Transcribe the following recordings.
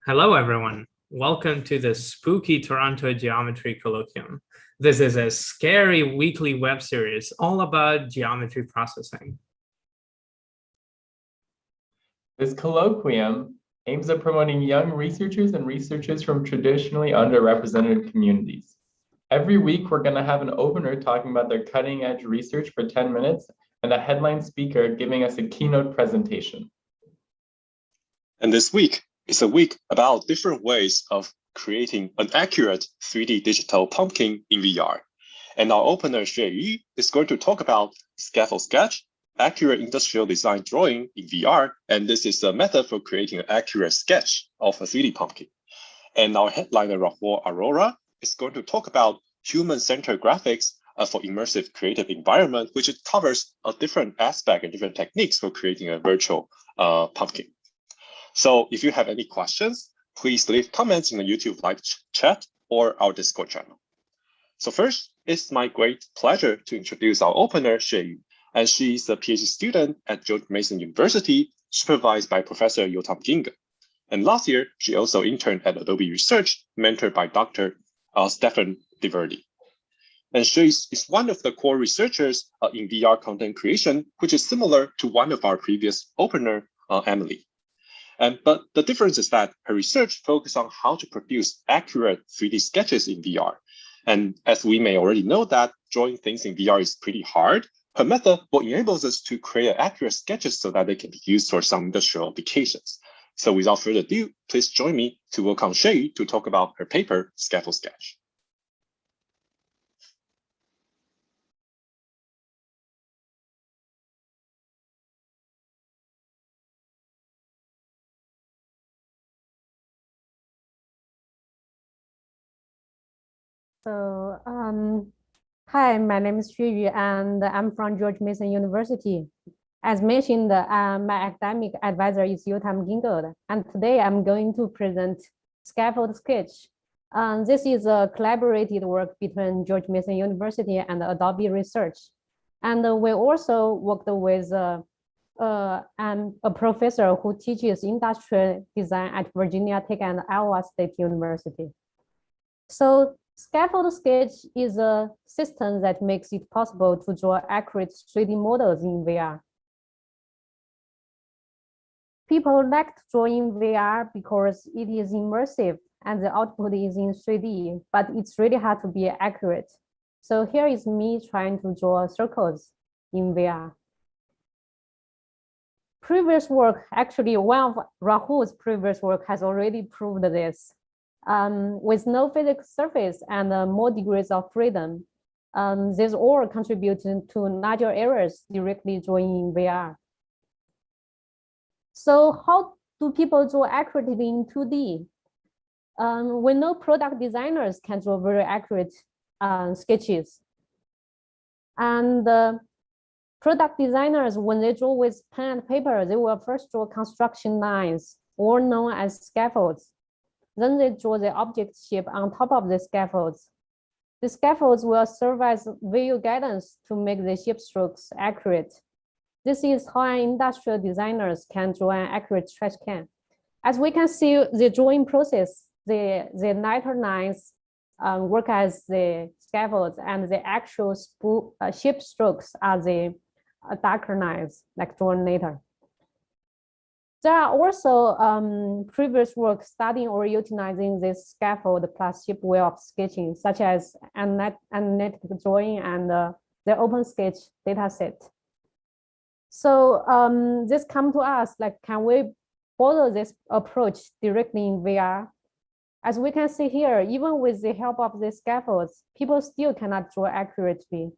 Hello, everyone. Welcome to the spooky Toronto Geometry Colloquium. This is a scary weekly web series all about geometry processing. This colloquium aims at promoting young researchers and researchers from traditionally underrepresented communities. Every week, we're going to have an opener talking about their cutting-edge research for 10 minutes and a headline speaker giving us a keynote presentation. And this week is a week about different ways of creating an accurate 3D digital pumpkin in VR. And our opener, Xue Yu, is going to talk about Scaffold Sketch, accurate industrial design drawing in VR, and this is a method for creating an accurate sketch of a 3D pumpkin. And our headliner, Rahul Arora, is going to talk about human-centered graphics for immersive creative environment, which covers a different aspect and different techniques for creating a virtual pumpkin. So if you have any questions, please leave comments in the YouTube live chat or our Discord channel. So first, it's my great pleasure to introduce our opener, Xue Yu, and she's a PhD student at George Mason University, supervised by Professor Yotam Ginga. And last year, she also interned at Adobe Research, mentored by Dr. Stefan Diverdi. And she is one of the core researchers in VR content creation, which is similar to one of our previous opener, Emily. But the difference is that her research focuses on how to produce accurate 3D sketches in VR. And as we may already know that drawing things in VR is pretty hard, her method will enable us to create accurate sketches so that they can be used for some industrial applications. So without further ado, please join me to welcome Xue Yu to talk about her paper, Scaffold Sketch. So, hi, my name is Xue Yu, and I'm from George Mason University. As mentioned, my academic advisor is Yotam Ginga, and today I'm going to present Scaffold Sketch. This is a collaborated work between George Mason University and Adobe Research. And we also worked with a professor who teaches industrial design at Virginia Tech and Iowa State University. So Scaffold Sketch is a system that makes it possible to draw accurate 3D models in VR. People like to draw in VR because it is immersive and the output is in 3D, but it's really hard to be accurate. So here is me trying to draw circles in VR. Previous work, actually one of Rahul's previous work has already proved this. With no physical surface and more degrees of freedom, these all contribute to larger errors directly drawing in VR. So how do people draw accurately in 2D? We know product designers can draw very accurate sketches. And product designers, when they draw with pen and paper, they will first draw construction lines, or known as scaffolds. Then they draw the object shape on top of the scaffolds. The scaffolds will serve as visual guidance to make the shape strokes accurate. This is how industrial designers can draw an accurate trash can. As we can see, the drawing process, the lighter lines work as the scaffolds, and the actual shape strokes are the darker lines, like drawn later. There are also previous work studying or utilizing this scaffold plus shape way of sketching, such as analytic drawing and the OpenSketch dataset. So this come to us, like, can we follow this approach directly in VR? As we can see here, even with the help of the scaffolds, people still cannot draw accurately.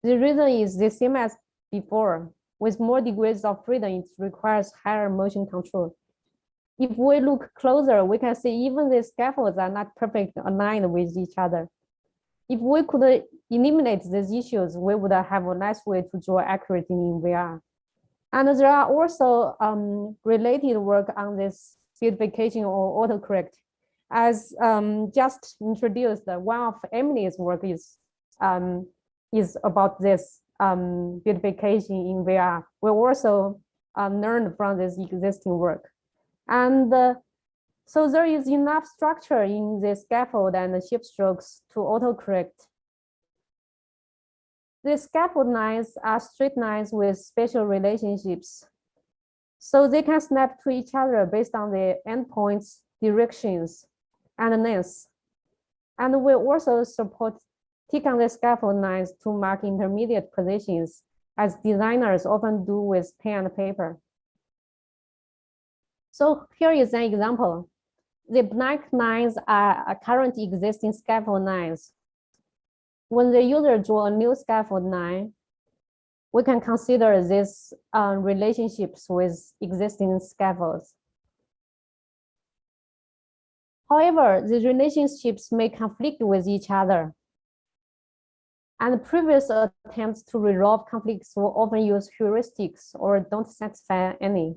The reason is the same as before. With more degrees of freedom, it requires higher motion control. If we look closer, we can see even the scaffolds are not perfectly aligned with each other. If we could eliminate these issues, we would have a nice way to draw accurately in VR. And there are also related work on this beautification or autocorrect. As just introduced, one of Emily's work is about this beautification in VR. We also learned from this existing work. And So there is enough structure in the scaffold and the shape strokes to autocorrect. The scaffold lines are straight lines with special relationships. So they can snap to each other based on the endpoints, directions, and lengths. And we also support tick on the scaffold lines to mark intermediate positions, as designers often do with pen and paper. So here is an example. The blank lines are currently existing scaffold lines. When the user draws a new scaffold line, we can consider these relationships with existing scaffolds. However, the relationships may conflict with each other. And previous attempts to resolve conflicts will often use heuristics or don't satisfy any.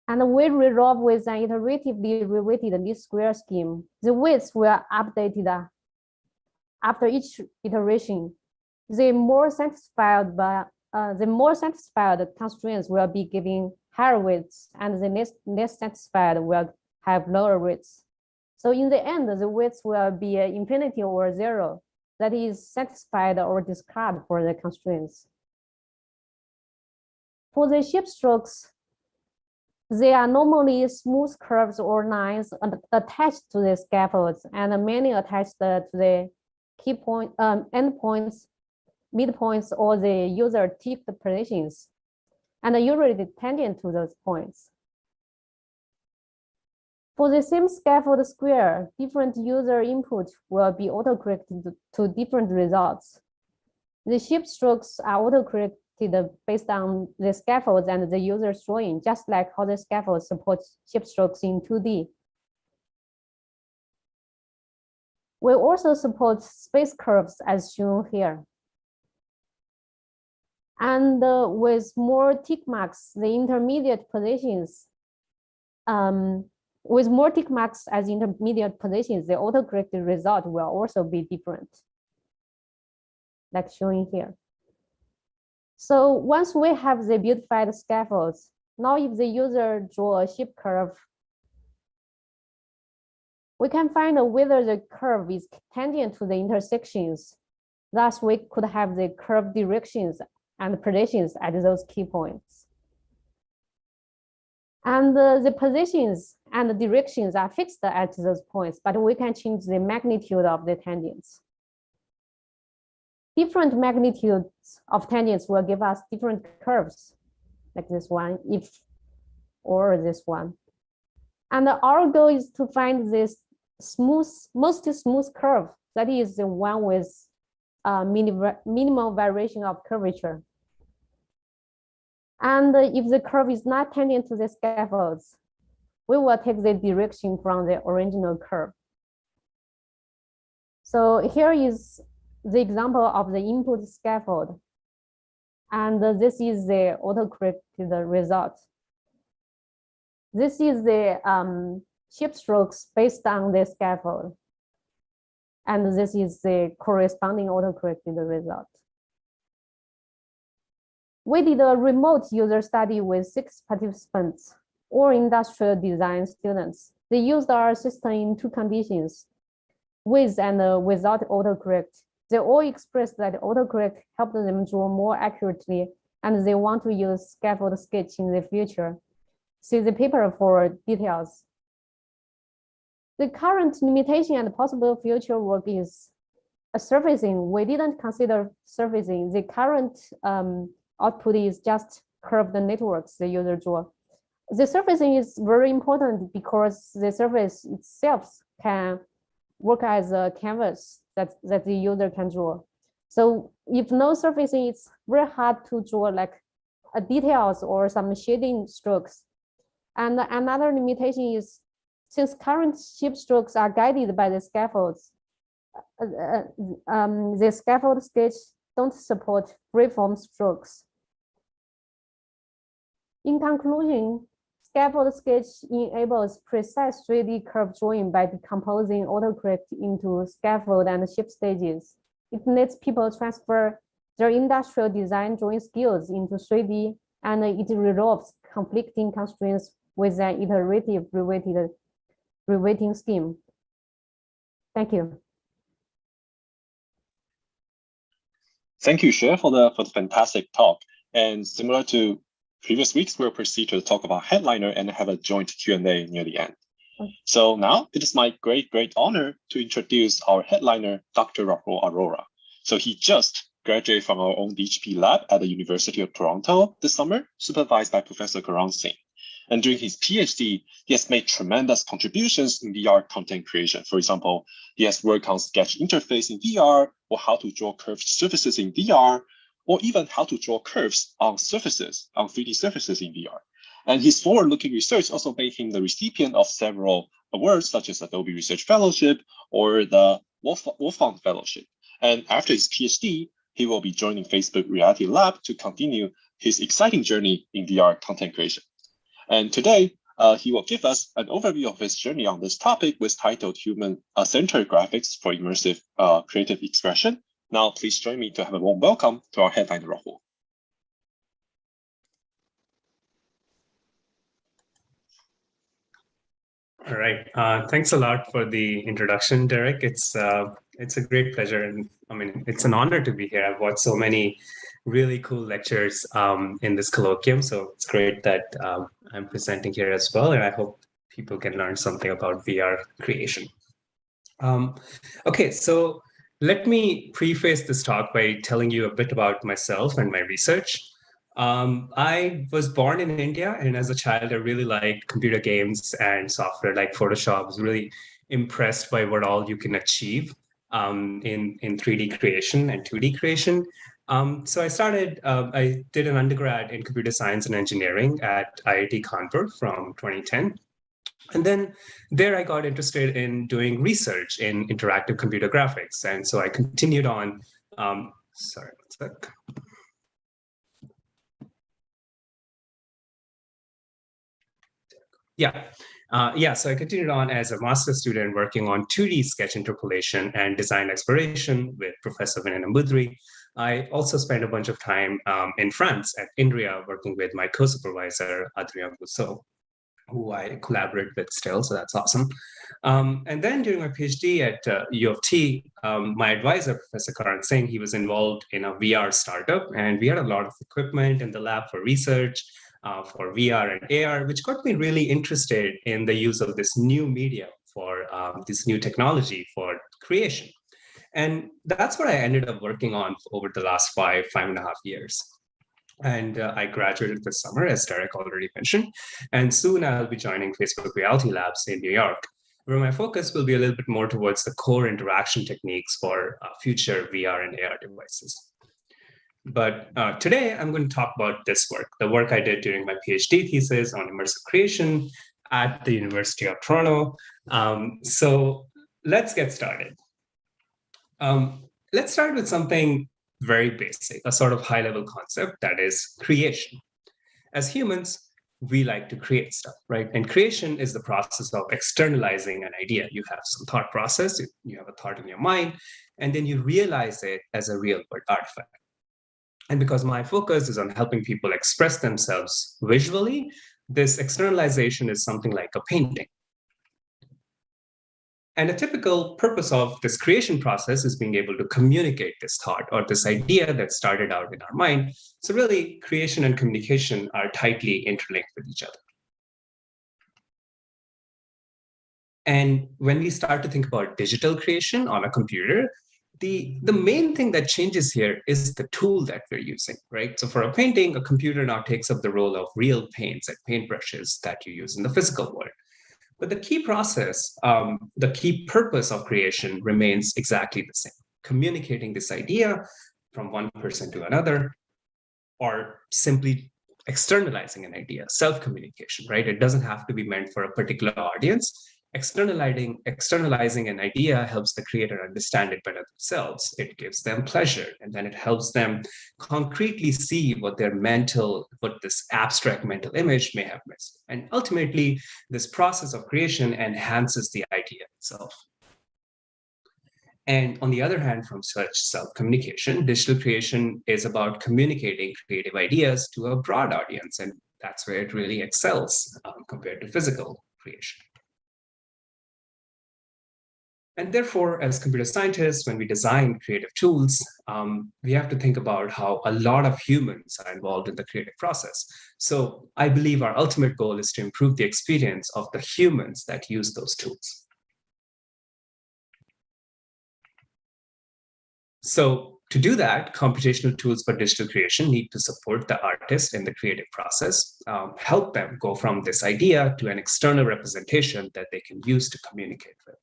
And we resolve with an iteratively reweighted least square scheme. The weights were updated after each iteration. The more satisfied constraints will be given higher weights, and the less satisfied will have lower weights. So in the end, the weights will be infinity or zero, that is satisfied or discarded for the constraints. For the shape strokes, they are normally smooth curves or lines attached to the scaffolds, and many attached to the key point, endpoints, midpoints, or the user ticked positions, and usually tangent to those points. For the same scaffold square, different user input will be autocorrected to different results. The shape strokes are autocorrected based on the scaffolds and the user's drawing, just like how the scaffold supports shape strokes in 2D. We also support space curves as shown here. And with more tick marks, the intermediate positions, with more tick marks as intermediate positions, the autocorrected result will also be different, like showing here. So once we have the beautified scaffolds, now if the user draw a shape curve, we can find whether the curve is tangent to the intersections. Thus, we could have the curve directions and positions at those key points. And the positions and the directions are fixed at those points, but we can change the magnitude of the tangents. Different magnitudes of tangents will give us different curves, like this one, or this one. And our goal is to find this most smooth curve, that is the one with minimal variation of curvature. And if the curve is not tangent to the scaffolds, we will take the direction from the original curve. So here is the example of the input scaffold. And this is the autocorrected result. This is the shape strokes based on the scaffold. And this is the corresponding autocorrected result. We did a remote user study with 6 participants, all industrial design students. They used our system in 2 conditions, with and without autocorrect. They all expressed that autocorrect helped them draw more accurately, and they want to use Scaffold Sketch in the future. See the paper for details. The current limitation and possible future work is surfacing. We didn't consider surfacing. The current output is just curved networks the user draw. The surfacing is very important because the surface itself can work as a canvas that the user can draw. So if no surfacing, it's very hard to draw like details or some shading strokes. And another limitation is, since current shape strokes are guided by the scaffolds, the Scaffold Sketch don't support freeform strokes. In conclusion, Scaffold Sketch enables precise 3D curve drawing by decomposing autocorrect into scaffold and shape stages. It lets people transfer their industrial design drawing skills into 3D, and it resolves conflicting constraints with an iterative reweighting scheme. Thank you. Thank you, Xue, for the fantastic talk. And similar to previous weeks, we'll proceed to talk about headliner and have a joint Q&A near the end. So now it is my great honor to introduce our headliner, Dr. Rahul Arora. So he just graduated from our own DHP lab at the University of Toronto this summer, supervised by Professor Karan Singh. And during his PhD, he has made tremendous contributions in VR content creation. For example, he has worked on sketch interface in VR, or how to draw curved surfaces in VR, or even how to draw curves on surfaces, on 3D surfaces in VR. And his forward-looking research also made him the recipient of several awards, such as Adobe Research Fellowship or the Wolfgang Fellowship. And after his PhD, he will be joining Facebook Reality Lab to continue his exciting journey in VR content creation. And today, he will give us an overview of his journey on this topic with titled Human-Centered Graphics for Immersive Creative Expression. Now, please join me to have a warm welcome to our headliner, Rahul. All right. Thanks a lot for the introduction, Derek. It's a great pleasure, and I mean, it's an honor to be here. I've watched so many really cool lectures in this colloquium, so it's great that I'm presenting here as well, and I hope people can learn something about VR creation. Okay, so let me preface this talk by telling you a bit about myself and my research. I was born in India, and as a child, I really liked computer games and software like Photoshop. I was really impressed by what all you can achieve in 3D creation and 2D creation. So I did an undergrad in computer science and engineering at IIT Kanpur from 2010. And then there I got interested in doing research in interactive computer graphics. And so I continued on, sorry, one sec. So I continued on as a master's student working on 2D sketch interpolation and design exploration with Professor Vinay Nambudri. I also spent a bunch of time in France at INRIA working with my co-supervisor, Adrien Rousseau, who I collaborate with still, so that's awesome. And then during my PhD at U of T, my advisor, Professor Karan Singh, he was involved in a VR startup, and we had a lot of equipment in the lab for research, for VR and AR, which got me really interested in the use of this new media for this new technology for creation. And that's what I ended up working on over the last five and a half years. And I graduated this summer, as Derek already mentioned. And soon I'll be joining Facebook Reality Labs in New York, where my focus will be a little bit more towards the core interaction techniques for future VR and AR devices. But today I'm going to talk about this work, the work I did during my PhD thesis on immersive creation at the University of Toronto. So let's get started. Let's start with something very basic, a sort of high-level concept that is creation. As humans, we like to create stuff, right? And creation is the process of externalizing an idea. You have some thought process, you have a thought in your mind, and then you realize it as a real-world artifact. And because my focus is on helping people express themselves visually, this externalization is something like a painting. And a typical purpose of this creation process is being able to communicate this thought or this idea that started out in our mind. So really, creation and communication are tightly interlinked with each other. And when we start to think about digital creation on a computer, the main thing that changes here is the tool that we're using, right? So for a painting, a computer now takes up the role of real paints and paintbrushes that you use in the physical world. But the key process, the key purpose of creation remains exactly the same: communicating this idea from one person to another, or simply externalizing an idea, self-communication, right? It doesn't have to be meant for a particular audience. Externalizing an idea helps the creator understand it better themselves. It gives them pleasure, and then it helps them concretely see what this abstract mental image may have missed. And ultimately, this process of creation enhances the idea itself. And on the other hand, from such self-communication, digital creation is about communicating creative ideas to a broad audience. And That's where it really excels compared to physical creation. And therefore, as computer scientists, when we design creative tools, we have to think about how a lot of humans are involved in the creative process. So I believe our ultimate goal is to improve the experience of the humans that use those tools. So to do that, computational tools for digital creation need to support the artist in the creative process, help them go from this idea to an external representation that they can use to communicate with.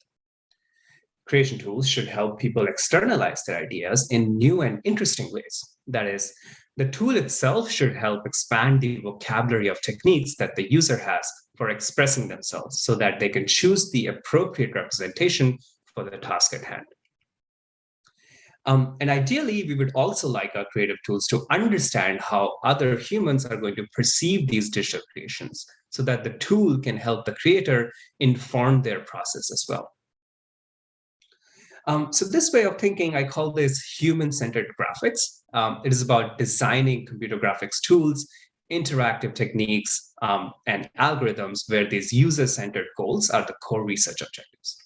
Creation tools should help people externalize their ideas in new and interesting ways. That is, the tool itself should help expand the vocabulary of techniques that the user has for expressing themselves so that they can choose the appropriate representation for the task at hand. And ideally, we would also like our creative tools to understand how other humans are going to perceive these digital creations so that the tool can help the creator inform their process as well. So this way of thinking, I call this human-centered graphics. It is about designing computer graphics tools, interactive techniques, and algorithms where these user-centered goals are the core research objectives.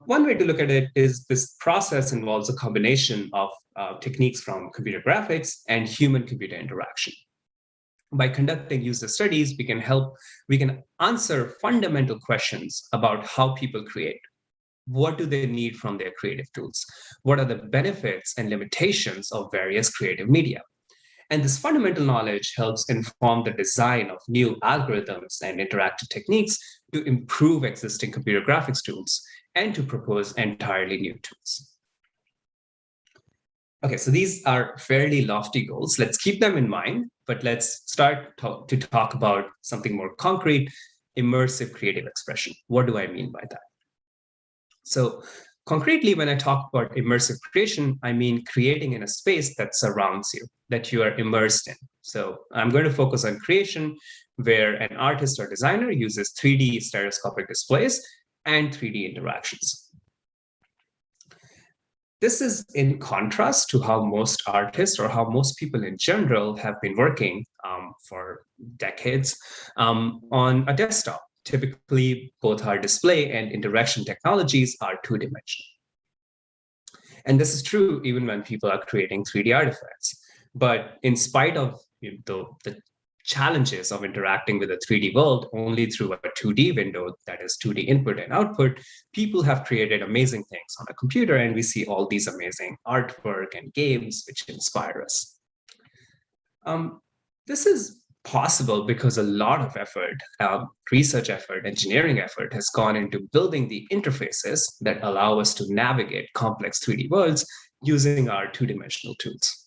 One way to look at it is this process involves a combination of techniques from computer graphics and human-computer interaction. By conducting user studies, we can answer fundamental questions about how people create. What do they need from their creative tools? What are the benefits and limitations of various creative media? And this fundamental knowledge helps inform the design of new algorithms and interactive techniques to improve existing computer graphics tools and to propose entirely new tools. Okay, so these are fairly lofty goals. Let's keep them in mind, but let's start to talk about something more concrete, immersive creative expression. What do I mean by that? So concretely, when I talk about immersive creation, I mean creating in a space that surrounds you, that you are immersed in. So I'm going to focus on creation where an artist or designer uses 3D stereoscopic displays and 3D interactions. This is in contrast to how most artists or how most people in general have been working for decades on a desktop. Typically, both our display and interaction technologies are two-dimensional. And this is true even when people are creating 3D artifacts. But in spite of the challenges of interacting with a 3D world only through a 2D window, that is 2D input and output, people have created amazing things on a computer, and we see all these amazing artwork and games which inspire us. This is possible because a lot of effort, research effort, engineering effort has gone into building the interfaces that allow us to navigate complex 3D worlds using our two-dimensional tools.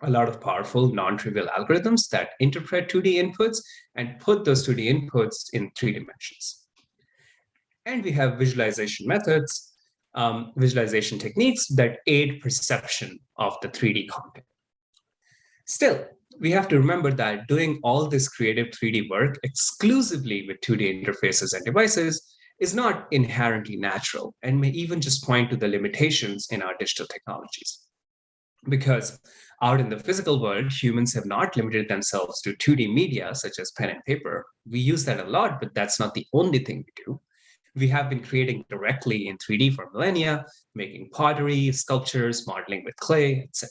A lot of powerful, non-trivial algorithms that interpret 2D inputs and put those 2D inputs in 3 dimensions. And we have visualization methods, visualization techniques that aid perception of the 3D content. Still, we have to remember that doing all this creative 3D work exclusively with 2D interfaces and devices is not inherently natural and may even just point to the limitations in our digital technologies. Because out in the physical world, humans have not limited themselves to 2D media such as pen and paper. We use that a lot, but that's not the only thing we do. We have been creating directly in 3D for millennia, making pottery, sculptures, modeling with clay, etc.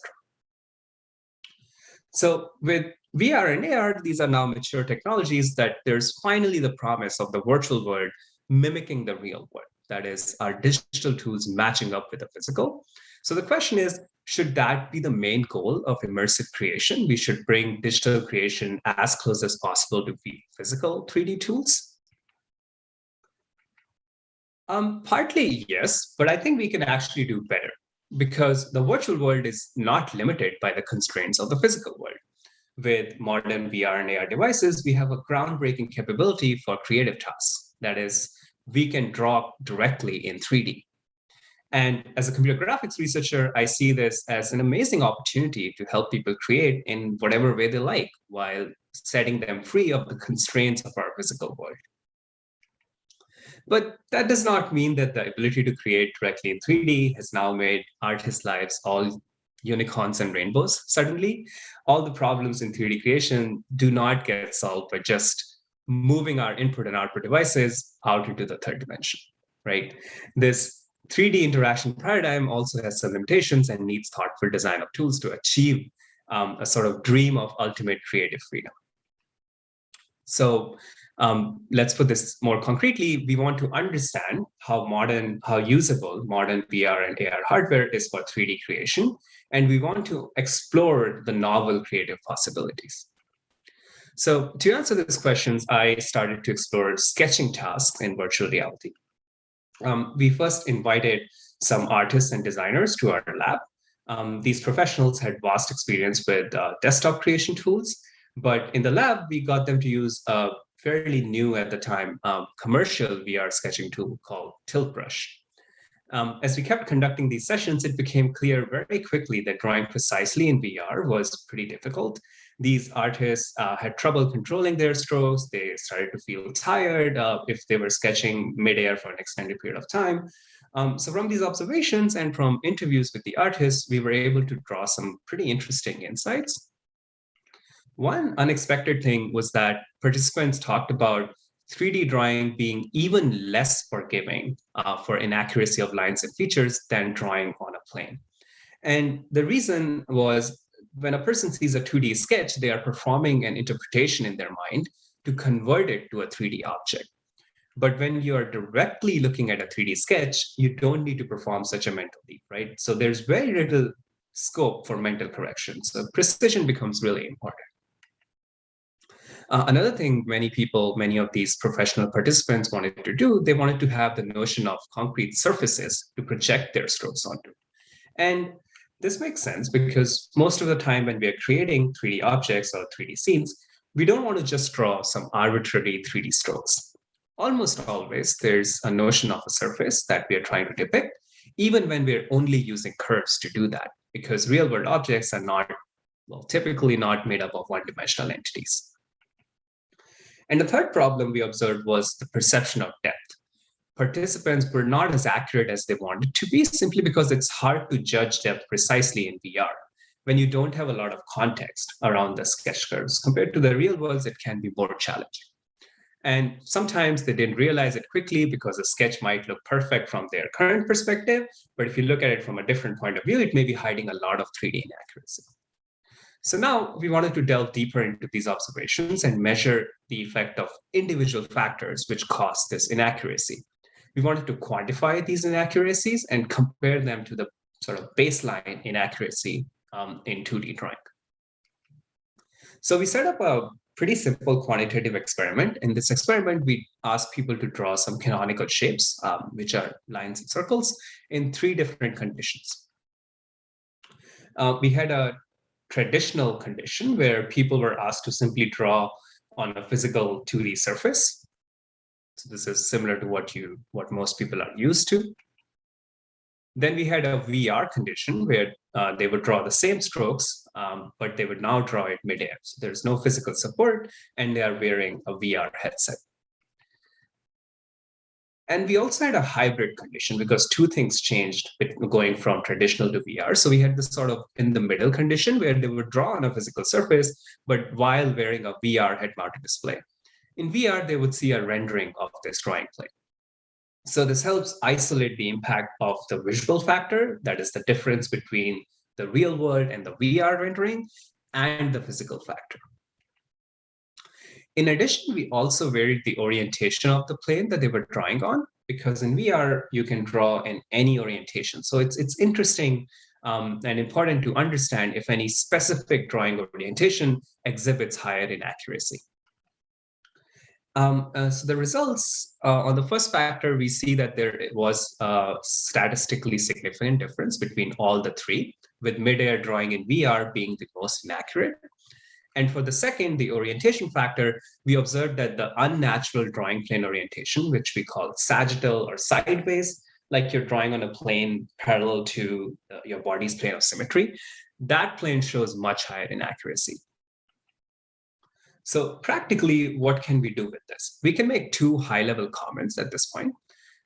So with VR and AR, these are now mature technologies that there's finally the promise of the virtual world mimicking the real world. That is, our digital tools matching up with the physical. So the question is, should that be the main goal of immersive creation? We should bring digital creation as close as possible to the physical 3D tools? Partly, yes, but I think we can actually do better, because the virtual world is not limited by the constraints of the physical world. With modern VR and AR devices, we have a groundbreaking capability for creative tasks. That is, we can draw directly in 3D. And as a computer graphics researcher, I see this as an amazing opportunity to help people create in whatever way they like, while setting them free of the constraints of our physical world. But that does not mean that the ability to create directly in 3D has now made artists' lives all unicorns and rainbows suddenly. All the problems in 3D creation do not get solved by just moving our input and output devices out into the third dimension, right? This 3D interaction paradigm also has some limitations and needs thoughtful design of tools to achieve a sort of dream of ultimate creative freedom. So let's put this more concretely. We want to understand how usable modern VR and AR hardware is for 3D creation, and we want to explore the novel creative possibilities. So to answer these questions, I started to explore sketching tasks in virtual reality. We first invited some artists and designers to our lab. These professionals had vast experience with desktop creation tools, but in the lab, we got them to use a fairly new at the time commercial VR sketching tool called Tilt Brush. As we kept conducting these sessions, it became clear very quickly that drawing precisely in VR was pretty difficult. These artists had trouble controlling their strokes. They started to feel tired if they were sketching midair for an extended period of time. So from these observations and from interviews with the artists, we were able to draw some pretty interesting insights. One unexpected thing was that participants talked about 3D drawing being even less forgiving for inaccuracy of lines and features than drawing on a plane. And the reason was when a person sees a 2D sketch, they are performing an interpretation in their mind to convert it to a 3D object. But when you are directly looking at a 3D sketch, you don't need to perform such a mental leap, right? So there's very little scope for mental correction. So precision becomes really important. Another thing many of these professional participants wanted to do, they wanted to have the notion of concrete surfaces to project their strokes onto. And this makes sense because most of the time when we are creating 3D objects or 3D scenes, we don't want to just draw some arbitrary 3D strokes. Almost always, there's a notion of a surface that we are trying to depict, even when we're only using curves to do that, because real-world objects are typically not made up of one-dimensional entities. And the third problem we observed was the perception of depth. Participants were not as accurate as they wanted to be simply because it's hard to judge depth precisely in VR. When you don't have a lot of context around the sketch curves, compared to the real world, it can be more challenging. And sometimes they didn't realize it quickly because a sketch might look perfect from their current perspective, but if you look at it from a different point of view, it may be hiding a lot of 3D inaccuracy. So now we wanted to delve deeper into these observations and measure the effect of individual factors which cause this inaccuracy. We wanted to quantify these inaccuracies and compare them to the sort of baseline inaccuracy in 2D drawing. So we set up a pretty simple quantitative experiment. In this experiment, we asked people to draw some canonical shapes, which are lines and circles, in 3 different conditions. We had a traditional condition where people were asked to simply draw on a physical 2D surface. So this is similar to what most people are used to. Then we had a VR condition where they would draw the same strokes, but they would now draw it midair. So there's no physical support, and they are wearing a VR headset. And we also had a hybrid condition because 2 things changed going from traditional to VR. So we had this sort of in the middle condition where they would draw on a physical surface, but while wearing a VR head-mounted display. In VR, they would see a rendering of this drawing plane. So this helps isolate the impact of the visual factor, that is the difference between the real world and the VR rendering, and the physical factor. In addition, we also varied the orientation of the plane that they were drawing on, because in VR, you can draw in any orientation. So it's interesting and important to understand if any specific drawing orientation exhibits higher inaccuracy. So the results on the first factor, we see that there was a statistically significant difference between all the 3, with midair drawing in VR being the most inaccurate. And for the second, the orientation factor, we observed that the unnatural drawing plane orientation, which we call sagittal or sideways, like you're drawing on a plane parallel to your body's plane of symmetry, that plane shows much higher inaccuracy. So practically, what can we do with this? We can make 2 high-level comments at this point.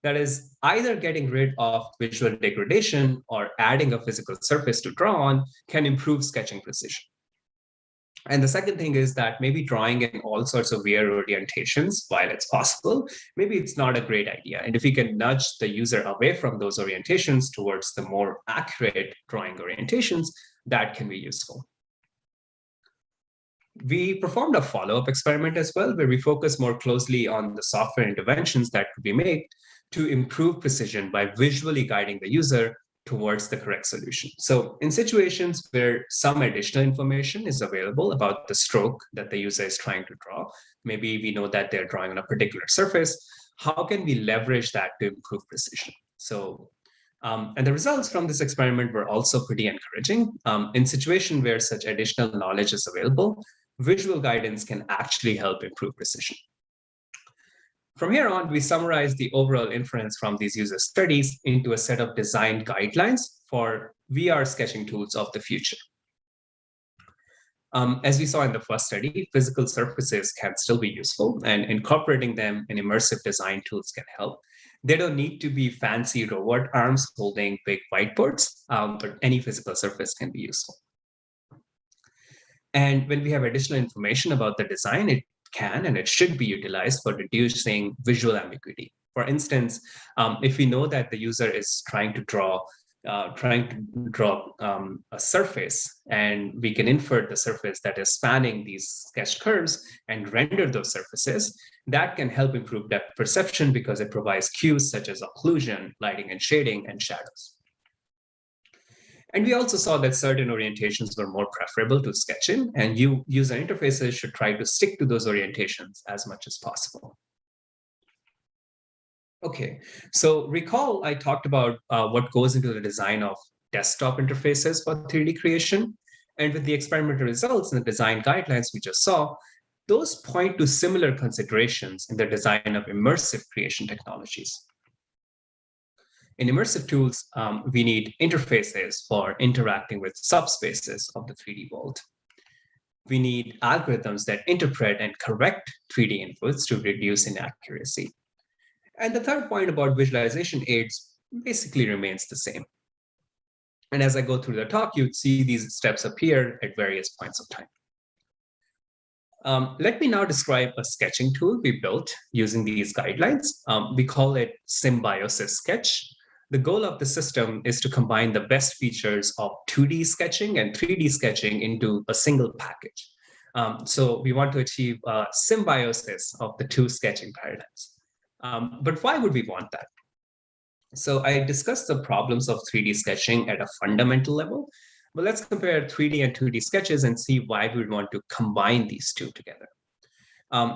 That is, either getting rid of visual degradation or adding a physical surface to draw on can improve sketching precision. And the second thing is that maybe drawing in all sorts of weird orientations, while it's possible, maybe it's not a great idea. And if we can nudge the user away from those orientations towards the more accurate drawing orientations, that can be useful. We performed a follow-up experiment as well, where we focused more closely on the software interventions that could be made to improve precision by visually guiding the user towards the correct solution. So in situations where some additional information is available about the stroke that the user is trying to draw, maybe we know that they're drawing on a particular surface, how can we leverage that to improve precision? So, and the results from this experiment were also pretty encouraging. In situations where such additional knowledge is available, visual guidance can actually help improve precision. From here on, we summarize the overall inference from these user studies into a set of design guidelines for VR sketching tools of the future. As we saw in the first study, physical surfaces can still be useful, and incorporating them in immersive design tools can help. They don't need to be fancy robot arms holding big whiteboards, but any physical surface can be useful. And when we have additional information about the design, it can and it should be utilized for reducing visual ambiguity. For instance, if we know that the user is trying to draw a surface, and we can infer the surface that is spanning these sketched curves and render those surfaces, that can help improve depth perception because it provides cues such as occlusion, lighting and shading, and shadows. And we also saw that certain orientations were more preferable to sketch in, and user interfaces should try to stick to those orientations as much as possible. Okay, so recall I talked about what goes into the design of desktop interfaces for 3D creation. And with the experimental results and the design guidelines we just saw, those point to similar considerations in the design of immersive creation technologies. In immersive tools, we need interfaces for interacting with subspaces of the 3D world. We need algorithms that interpret and correct 3D inputs to reduce inaccuracy. And the third point about visualization aids basically remains the same. And as I go through the talk, you'd see these steps appear at various points of time. Let me now describe a sketching tool we built using these guidelines. We call it Symbiosis Sketch. The goal of the system is to combine the best features of 2D sketching and 3D sketching into a single package. So we want to achieve a symbiosis of the two sketching paradigms. But why would we want that? So I discussed the problems of 3D sketching at a fundamental level, but let's compare 3D and 2D sketches and see why we would want to combine these two together.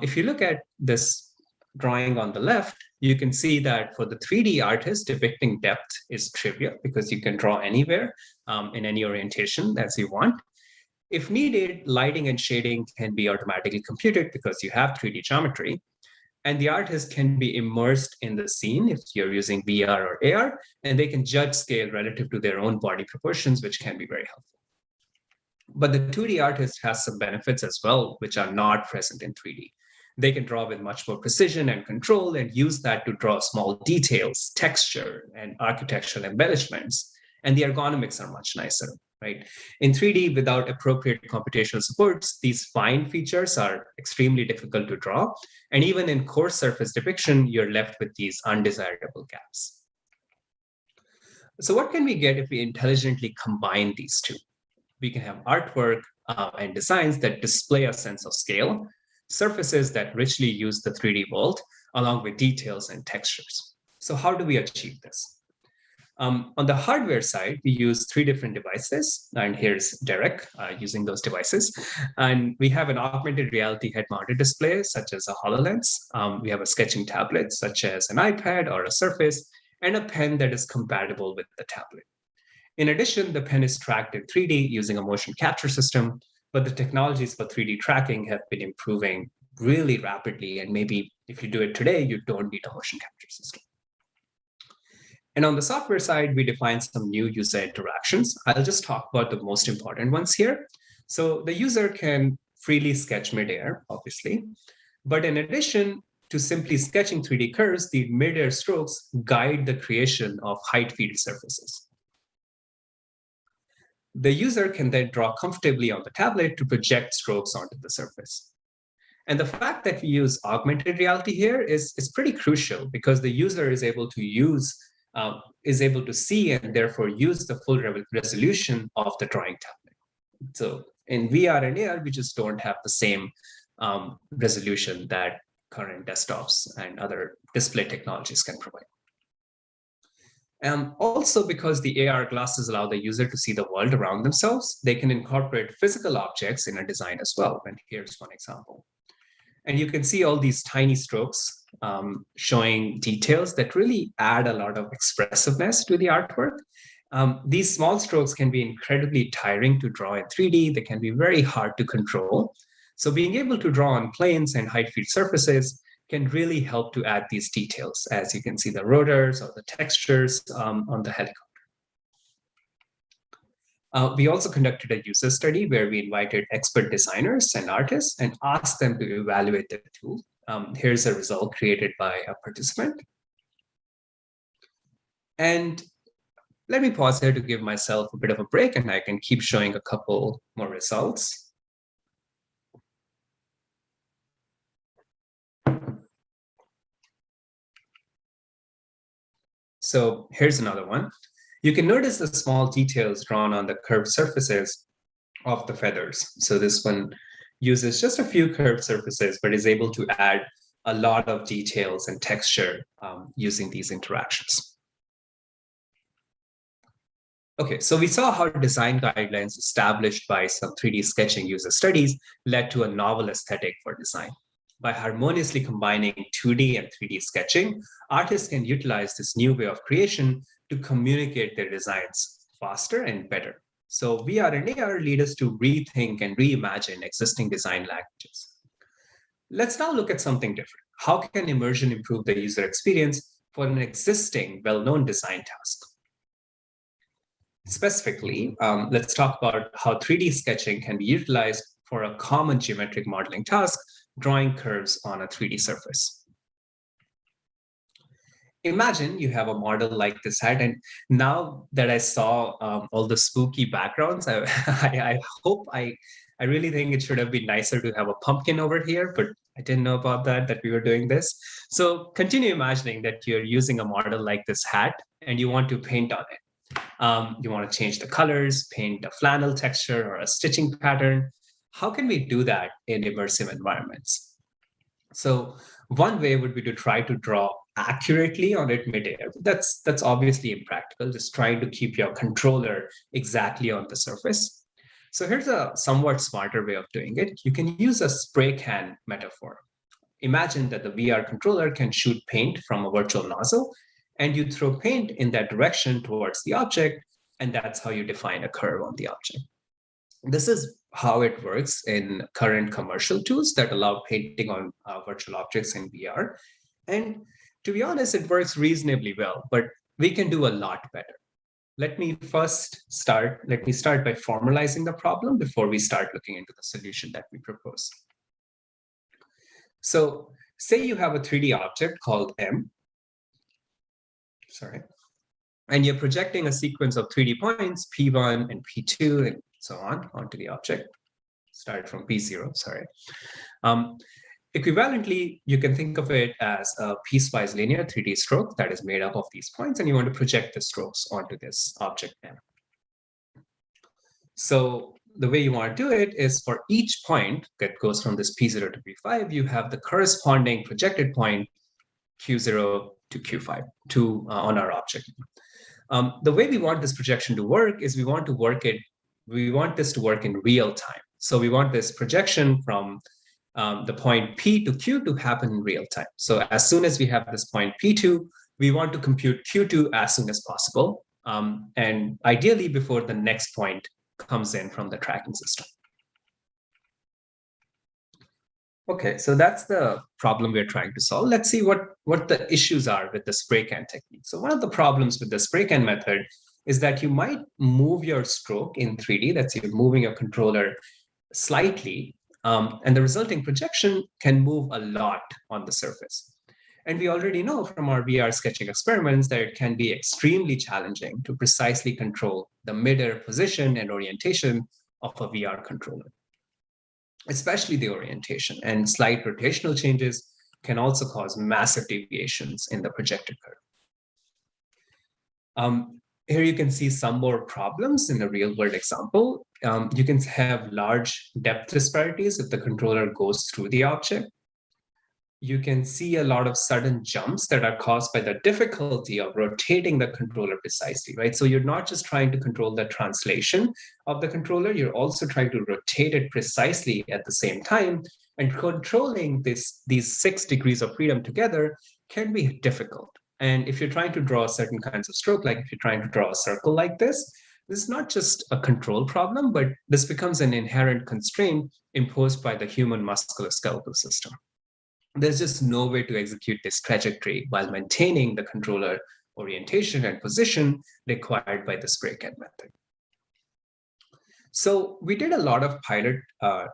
If you look at this drawing on the left, you can see that for the 3D artist, depicting depth is trivial because you can draw anywhere in any orientation as you want. If needed, lighting and shading can be automatically computed because you have 3D geometry. And the artist can be immersed in the scene if you're using VR or AR, and they can judge scale relative to their own body proportions, which can be very helpful. But the 2D artist has some benefits as well, which are not present in 3D. They can draw with much more precision and control and use that to draw small details, texture, and architectural embellishments. And the ergonomics are much nicer, right? In 3D, without appropriate computational supports, these fine features are extremely difficult to draw. And even in coarse surface depiction, you're left with these undesirable gaps. So what can we get if we intelligently combine these two? We can have artwork and designs that display a sense of scale, surfaces that richly use the 3D world, along with details and textures. So how do we achieve this? On the hardware side, we use 3 different devices, and here's Derek using those devices. And we have an augmented reality head-mounted display, such as a HoloLens. We have a sketching tablet, such as an iPad or a Surface, and a pen that is compatible with the tablet. In addition, the pen is tracked in 3D using a motion capture system, but the technologies for 3D tracking have been improving really rapidly. And maybe if you do it today, you don't need a motion capture system. And on the software side, we define some new user interactions. I'll just talk about the most important ones here. So the user can freely sketch midair, obviously. But in addition to simply sketching 3D curves, the mid-air strokes guide the creation of height field surfaces. The user can then draw comfortably on the tablet to project strokes onto the surface. And the fact that we use augmented reality here is pretty crucial, because the user is able to see and therefore use the full resolution of the drawing tablet. So in VR and AR, we just don't have the same resolution that current desktops and other display technologies can provide. Also, because the AR glasses allow the user to see the world around themselves, they can incorporate physical objects in a design as well. And here's one example. And you can see all these tiny strokes showing details that really add a lot of expressiveness to the artwork. These small strokes can be incredibly tiring to draw in 3D. They can be very hard to control. So being able to draw on planes and height field surfaces can really help to add these details, as you can see the rotors or the textures on the helicopter. We also conducted a user study where we invited expert designers and artists and asked them to evaluate the tool. Here's a result created by a participant. And let me pause here to give myself a bit of a break, and I can keep showing a couple more results. So here's another one. You can notice the small details drawn on the curved surfaces of the feathers. So this one uses just a few curved surfaces, but is able to add a lot of details and texture using these interactions. Okay, so we saw how design guidelines established by some 3D sketching user studies led to a novel aesthetic for design. By harmoniously combining 2D and 3D sketching, artists can utilize this new way of creation to communicate their designs faster and better. So VR and AR lead us to rethink and reimagine existing design languages. Let's now look at something different. How can immersion improve the user experience for an existing well-known design task? Specifically, let's talk about how 3D sketching can be utilized for a common geometric modeling task, drawing curves on a 3D surface. Imagine you have a model like this hat, and now that I saw all the spooky backgrounds, I really think it should have been nicer to have a pumpkin over here, but I didn't know about that we were doing this. So continue imagining that you're using a model like this hat and you want to paint on it. You want to change the colors, paint a flannel texture or a stitching pattern. How can we do that in immersive environments? So one way would be to try to draw accurately on it midair. That's obviously impractical, just trying to keep your controller exactly on the surface. So here's a somewhat smarter way of doing it. You can use a spray can metaphor. Imagine that the VR controller can shoot paint from a virtual nozzle, and you throw paint in that direction towards the object, and that's how you define a curve on the object. This is how it works in current commercial tools that allow painting on virtual objects in VR. And to be honest, it works reasonably well, but we can do a lot better. Let me start by formalizing the problem before we start looking into the solution that we propose. So say you have a 3D object called M, and you're projecting a sequence of 3D points, P1 and P2 and so on onto the object. Start from P0, Equivalently, you can think of it as a piecewise linear 3D stroke that is made up of these points, and you want to project the strokes onto this object M. So the way you want to do it is for each point that goes from this P0 to P5, you have the corresponding projected point Q0 to Q5 on our object. The way we want this projection to work is we want this to work in real time. So we want this projection from the point P to Q to happen in real time. So as soon as we have this point P2, we want to compute Q2 as soon as possible, and ideally before the next point comes in from the tracking system. Okay, so that's the problem we're trying to solve. Let's see what the issues are with the spray can technique. So one of the problems with the spray can method is that you might move your stroke in 3D, that's you're moving your controller slightly, And the resulting projection can move a lot on the surface. And we already know from our VR sketching experiments that it can be extremely challenging to precisely control the midair position and orientation of a VR controller, especially the orientation, and slight rotational changes can also cause massive deviations in the projected curve. Here you can see some more problems in a real-world example. You can have large depth disparities if the controller goes through the object. You can see a lot of sudden jumps that are caused by the difficulty of rotating the controller precisely, right? So you're not just trying to control the translation of the controller, you're also trying to rotate it precisely at the same time. And controlling these 6 degrees of freedom together can be difficult. And if you're trying to draw certain kinds of stroke, like if you're trying to draw a circle like this is not just a control problem, but this becomes an inherent constraint imposed by the human musculoskeletal system. There's just no way to execute this trajectory while maintaining the controller orientation and position required by the spray can method. So we did a lot of pilot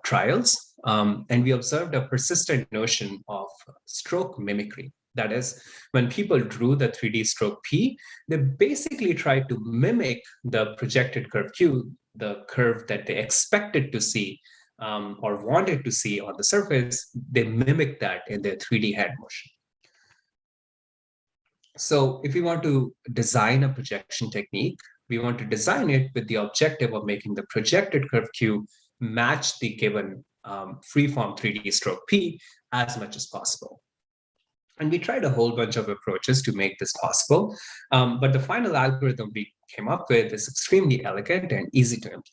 trials, and we observed a persistent notion of stroke mimicry. That is, when people drew the 3D stroke P, they basically tried to mimic the projected curve Q, the curve that they expected to see or wanted to see on the surface. They mimicked that in their 3D head motion. So if we want to design a projection technique, we want to design it with the objective of making the projected curve Q match the given freeform 3D stroke P as much as possible. And we tried a whole bunch of approaches to make this possible, but the final algorithm we came up with is extremely elegant and easy to implement.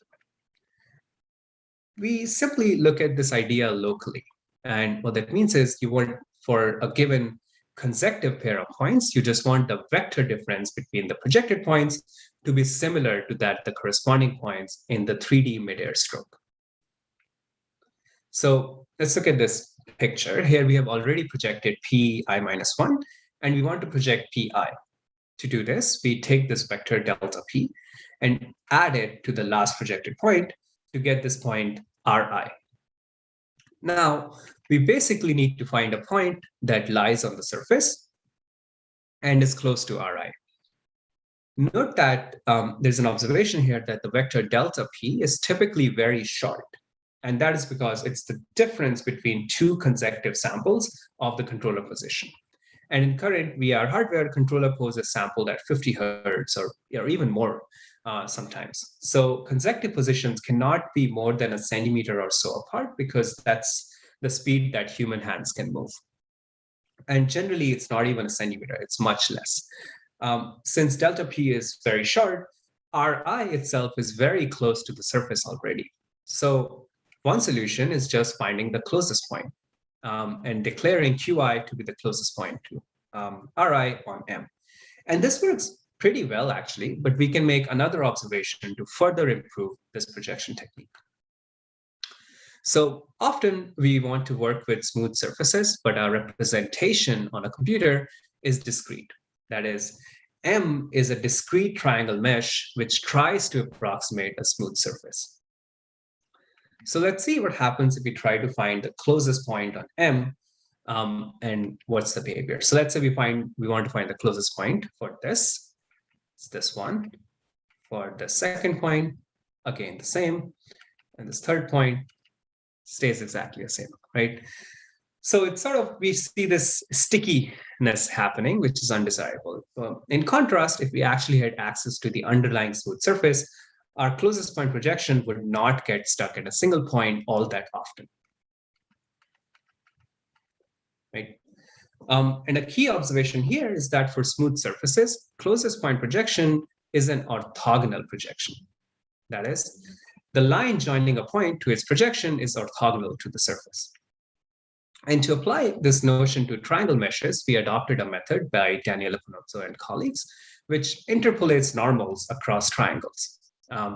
We simply look at this idea locally. And what that means is you want, for a given consecutive pair of points, you just want the vector difference between the projected points to be similar to that the corresponding points in the 3D midair stroke. So let's look at this picture. Here we have already projected Pi minus 1, and we want to project Pi. To do this, we take this vector delta P and add it to the last projected point to get this point Ri. Now, we basically need to find a point that lies on the surface and is close to Ri. Note that there's an observation here that the vector delta P is typically very short. And that is because it's the difference between 2 consecutive samples of the controller position. And in current VR hardware, controller pose is sampled at 50 hertz or even more sometimes. So consecutive positions cannot be more than a centimeter or so apart, because that's the speed that human hands can move. And generally, it's not even a centimeter, it's much less. Since delta P is very short, Ri itself is very close to the surface already. So one solution is just finding the closest point and declaring Qi to be the closest point to Ri on M. And this works pretty well, actually, but we can make another observation to further improve this projection technique. So often we want to work with smooth surfaces, but our representation on a computer is discrete. That is, M is a discrete triangle mesh which tries to approximate a smooth surface. So let's see what happens if we try to find the closest point on M and what's the behavior. So let's say we want to find the closest point for this. It's this one. For the second point, again, the same. And this third point stays exactly the same, right? So it's sort of, we see this stickiness happening, which is undesirable. In contrast, if we actually had access to the underlying smooth surface, our closest point projection would not get stuck at a single point all that often, right? And a key observation here is that for smooth surfaces, closest point projection is an orthogonal projection. That is, the line joining a point to its projection is orthogonal to the surface. And to apply this notion to triangle meshes, we adopted a method by Daniele Panozzo and colleagues, which interpolates normals across triangles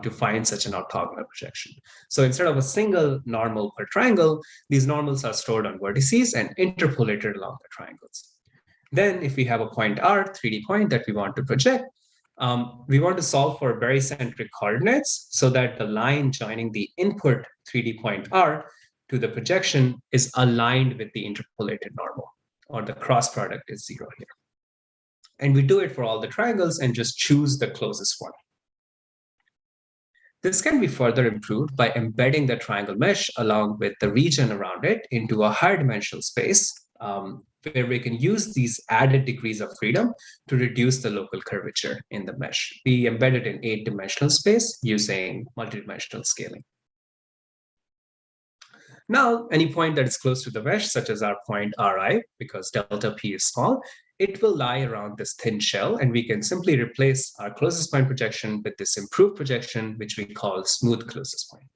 to find such an orthogonal projection. So instead of a single normal per triangle, these normals are stored on vertices and interpolated along the triangles. Then if we have a point R, 3D point that we want to project, we want to solve for barycentric coordinates so that the line joining the input 3D point R to the projection is aligned with the interpolated normal, or the cross product is 0 here. And we do it for all the triangles and just choose the closest one. This can be further improved by embedding the triangle mesh along with the region around it into a higher dimensional space, where we can use these added degrees of freedom to reduce the local curvature in the mesh. We embed it in 8-dimensional space using multidimensional scaling. Now, any point that is close to the mesh, such as our point Ri, because delta P is small, it will lie around this thin shell, and we can simply replace our closest point projection with this improved projection, which we call smooth closest point.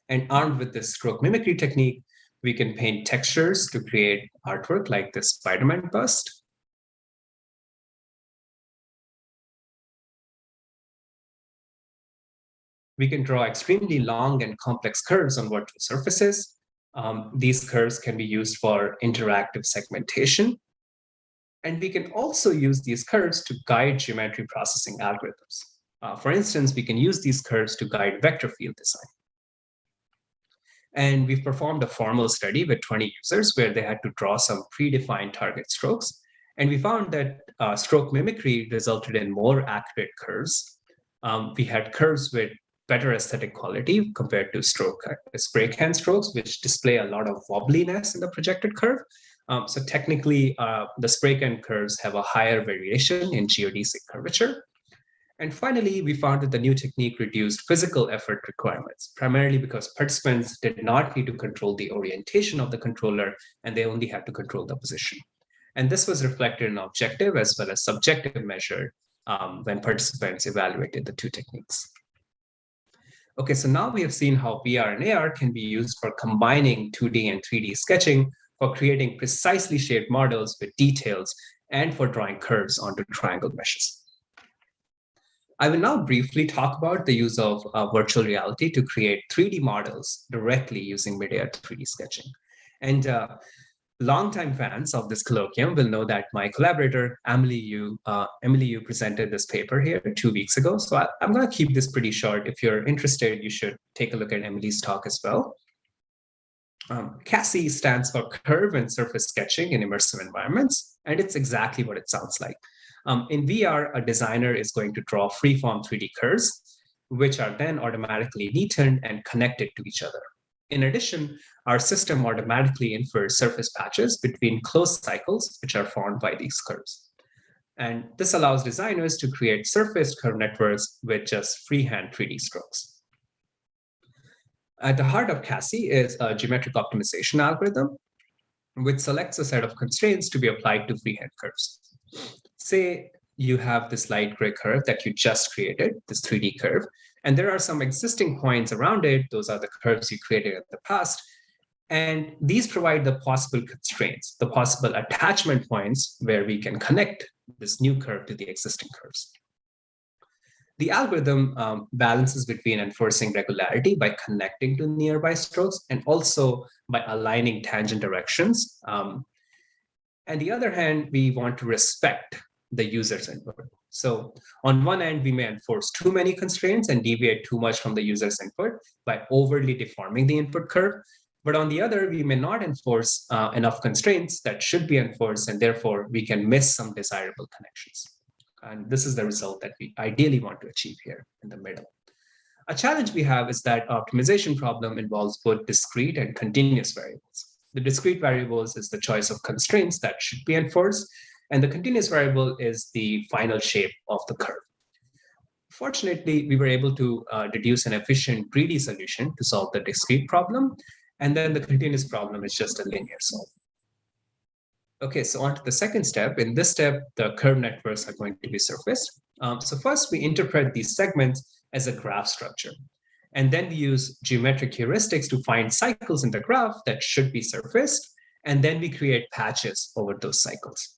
And armed with this stroke mimicry technique, we can paint textures to create artwork like this Spider-Man bust. We can draw extremely long and complex curves on virtual surfaces. These curves can be used for interactive segmentation. And we can also use these curves to guide geometry processing algorithms. For instance, we can use these curves to guide vector field design. And we've performed a formal study with 20 users where they had to draw some predefined target strokes. And we found that stroke mimicry resulted in more accurate curves. We had curves with better aesthetic quality compared to spray can strokes, which display a lot of wobbliness in the projected curve. So technically, the spray can curves have a higher variation in geodesic curvature. And finally, we found that the new technique reduced physical effort requirements, primarily because participants did not need to control the orientation of the controller, and they only had to control the position. And this was reflected in objective as well as subjective measure when participants evaluated the two techniques. Okay, so now we have seen how VR and AR can be used for combining 2D and 3D sketching for creating precisely shaped models with details and for drawing curves onto triangle meshes. I will now briefly talk about the use of virtual reality to create 3D models directly using mid-air 3D sketching. And longtime fans of this colloquium will know that my collaborator, Emily Yu, presented this paper here 2 weeks ago. So I'm going to keep this pretty short. If you're interested, you should take a look at Emily's talk as well. CASI stands for Curve and Surface Sketching in Immersive Environments, and it's exactly what it sounds like. In VR, a designer is going to draw freeform 3D curves, which are then automatically neatened and connected to each other. In addition, our system automatically infers surface patches between closed cycles, which are formed by these curves. And this allows designers to create surface curve networks with just freehand 3D strokes. At the heart of CASI is a geometric optimization algorithm, which selects a set of constraints to be applied to freehand curves. Say you have this light gray curve that you just created, this 3D curve, and there are some existing points around it. Those are the curves you created in the past. And these provide the possible constraints, the possible attachment points where we can connect this new curve to the existing curves. The algorithm balances between enforcing regularity by connecting to nearby strokes and also by aligning tangent directions. On the other hand, we want to respect the user's input. So on one end, we may enforce too many constraints and deviate too much from the user's input by overly deforming the input curve. But on the other, we may not enforce enough constraints that should be enforced, and therefore we can miss some desirable connections. And this is the result that we ideally want to achieve here in the middle. A challenge we have is that optimization problem involves both discrete and continuous variables. The discrete variables is the choice of constraints that should be enforced, and the continuous variable is the final shape of the curve. Fortunately, we were able to deduce an efficient greedy solution to solve the discrete problem, and then the continuous problem is just a linear solve. Okay, so on to the second step. In this step, the curve networks are going to be surfaced. So first, we interpret these segments as a graph structure. And then we use geometric heuristics to find cycles in the graph that should be surfaced. And then we create patches over those cycles.